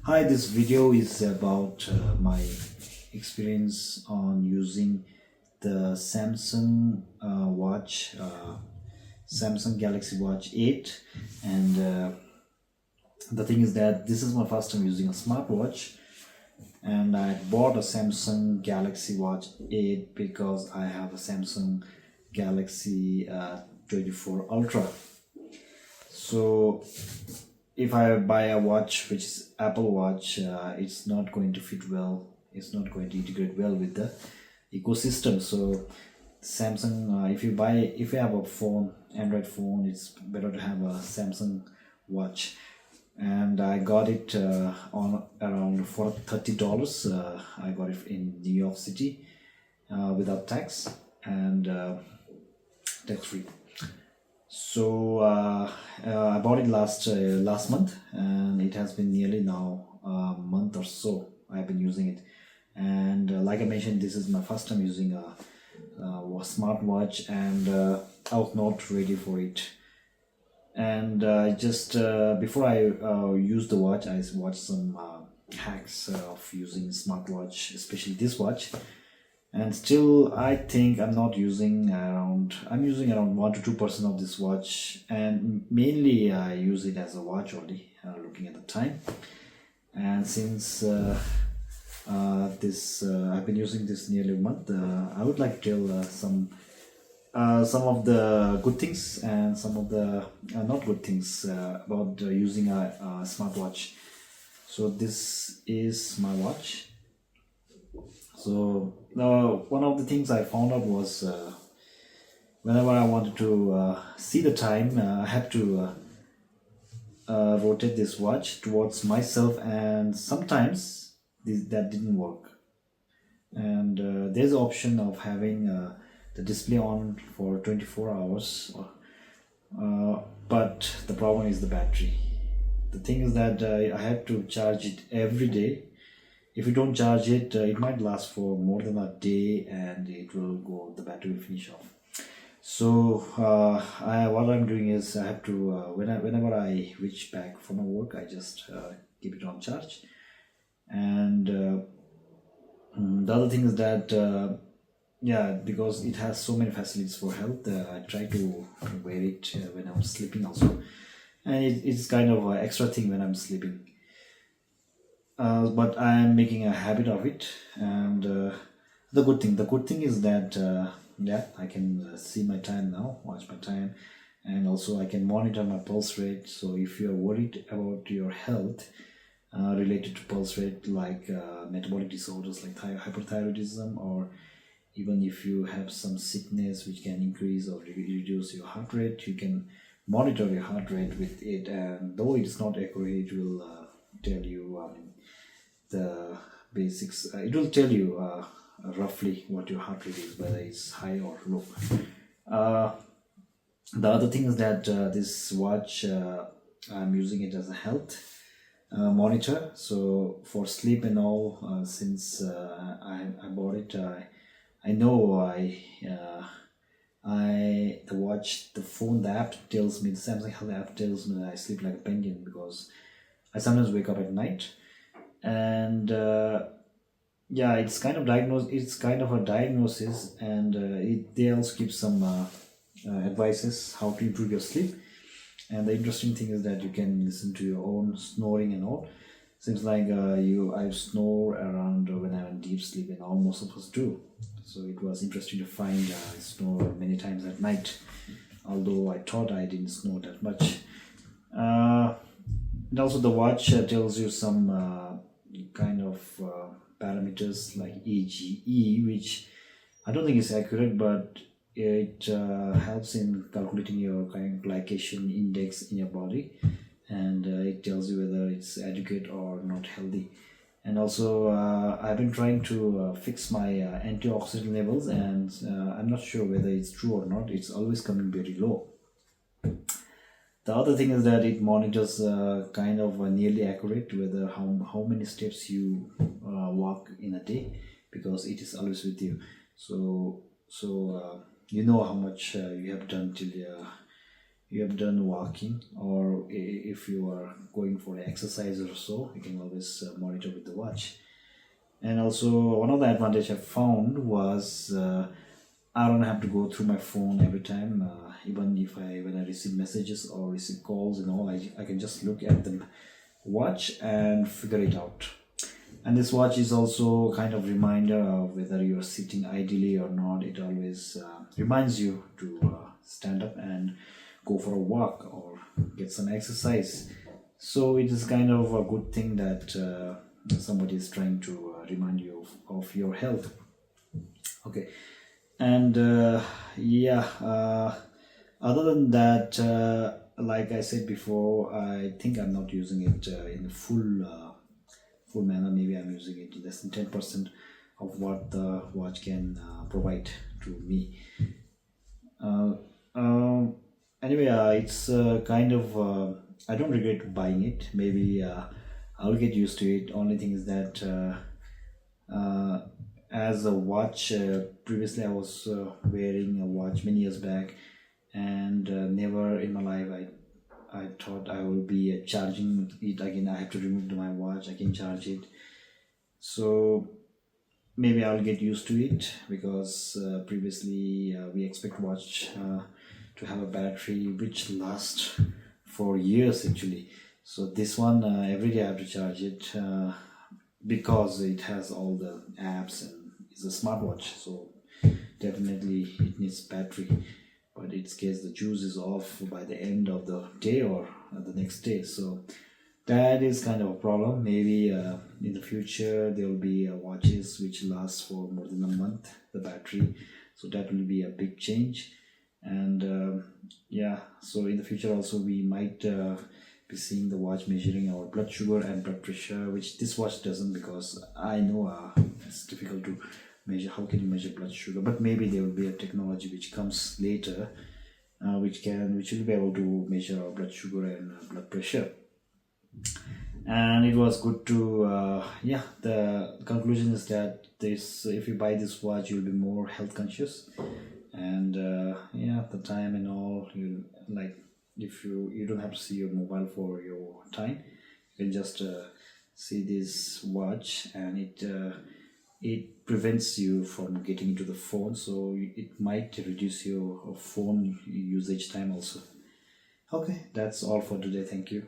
Hi, this video is about my experience on using the Samsung Galaxy Watch 8, and the thing is that this is my first time using a smartwatch, and I bought a Samsung Galaxy Watch 8 because I have a Samsung Galaxy 24 Ultra. So if I buy a watch which is Apple Watch, it's not going to fit well. It's not going to integrate well with the ecosystem. So Samsung, if you have a phone, Android phone, it's better to have a Samsung watch. And I got it on around for $30. I got it in New York City without tax and tax free. So I bought it last month, and it has been nearly now a month or so I've been using it. And like I mentioned, this is my first time using a smartwatch, and I was not ready for it. And just before I use the watch, I watched some hacks of using smartwatch, especially this watch. And still I think I'm using around 1 to 2% of this watch, and mainly I use it as a watch only, looking at the time. And since I've been using this nearly a month, I would like to tell some of the good things and some of the not good things about using a smartwatch. So this is my watch. So one of the things I found out was whenever I wanted to see the time, I have to rotate this watch towards myself, and sometimes that didn't work. And there's the option of having the display on for 24 hours, but the problem is the battery. The thing is that I have to charge it every day. If you don't charge it, it might last for more than a day, and the battery will finish off. So what I'm doing is I have to whenever I reach back from my work, I just keep it on charge. And the other thing is that because it has so many facilities for health, I try to wear it when I'm sleeping also, and it's kind of an extra thing when I'm sleeping. But I am making a habit of it, and the good thing is that I can see my time now, watch my time, and also I can monitor my pulse rate. So if you're worried about your health related to pulse rate, like metabolic disorders like hyperthyroidism, or even if you have some sickness which can increase or reduce your heart rate, you can monitor your heart rate with it. And though it's not accurate, it will tell you the basics. It will tell you roughly what your heart rate is, whether it's high or low. The other thing is that this watch, I'm using it as a health monitor. So for sleep and all, since I bought it, I know the app tells me, the Samsung Health app tells me that I sleep like a penguin, because I sometimes wake up at night. And it's kind of a diagnosis, and they also give some advices how to improve your sleep. And the interesting thing is that you can listen to your own snoring and all. Seems like I snore around when I'm in deep sleep, and all most of us do. So it was interesting to find I snore many times at night, although I thought I didn't snore that much. And also the watch tells you some kind of parameters like EGE, which I don't think is accurate, but it helps in calculating your kind of glycation index in your body, and it tells you whether it's adequate or not healthy. And also I've been trying to fix my antioxidant levels, and I'm not sure whether it's true or not. It's always coming very low. The other thing is that it monitors kind of nearly accurate whether how many steps you walk in a day, because it is always with you. So you know how much you have done till you have done walking, or if you are going for exercise or so, you can always monitor with the watch. And also one of the advantage I found was I don't have to go through my phone every time. Even if when I receive messages or receive calls and all, I can just look at the watch and figure it out. And this watch is also kind of reminder of whether you're sitting idly or not. It always reminds you to stand up and go for a walk or get some exercise. So it is kind of a good thing that somebody is trying to remind you of your health. Okay, and other than that, like I said before, I think I'm not using it in a full manner. Maybe I'm using it less than 10% of what the watch can provide to me. Uh, anyway, it's kind of I don't regret buying it. Maybe I'll get used to it. Only thing is that as a watch, previously I was wearing a watch many years back, and never in my life I thought I will be charging it again. I have to remove my watch, I can charge it. So maybe I'll get used to it, because previously we expect watch to have a battery which lasts for years actually. So this one every day I have to charge it because it has all the apps and it's a smartwatch. So definitely it needs battery, but in case the juice is off by the end of the day or the next day. So that is kind of a problem. Maybe in the future there will be watches which last for more than a month, the battery. So that will be a big change. And so in the future also we might be seeing the watch measuring our blood sugar and blood pressure, which this watch doesn't, because I know it's difficult to measure. How can you measure blood sugar? But maybe there will be a technology which comes later which will be able to measure our blood sugar and blood pressure. And it was good to the conclusion is that this, if you buy this watch, you'll be more health conscious. And the time and all, you like, if you don't have to see your mobile for your time, you can just see this watch, and it prevents you from getting into the phone, so it might reduce your phone usage time also. Okay, that's all for today. Thank you.